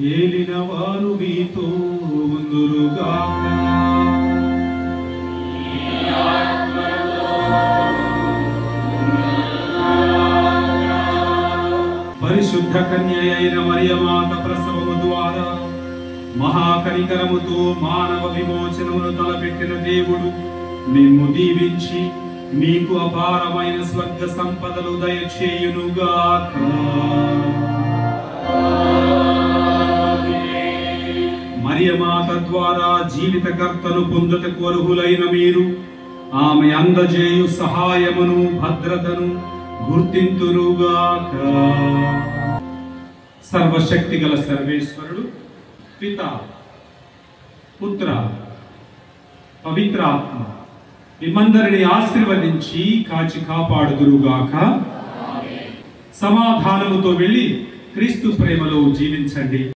ఏలిన వారు మీతో ఉందురుగాక. పరిశుద్ధ కన్య అయిన మరియమాత ప్రసవము ద్వారా మహాకనికరముతో మానవ విమోచనమును తలపెట్టిన దేవుడు మిమ్ము దీవించి మీకు అపారమైన స్వర్గ సంపదలు దయచేయునుగాక. మరియమాత ద్వారా జీవితకర్తను పొందుటకు అర్హులైన మీరు ఆమె అందజేయు సహాయమును భద్రతను గుర్తింతురుగాక. సర్వశక్తి గల సర్వేశ్వరుడు పిత, పుత్ర, పవిత్రాత్మ మిమ్మందరిని ఆశీర్వదించి కాచి కాపాడుదురుగాక. సమాధానముతో వెళ్ళి క్రీస్తు ప్రేమలో జీవించండి.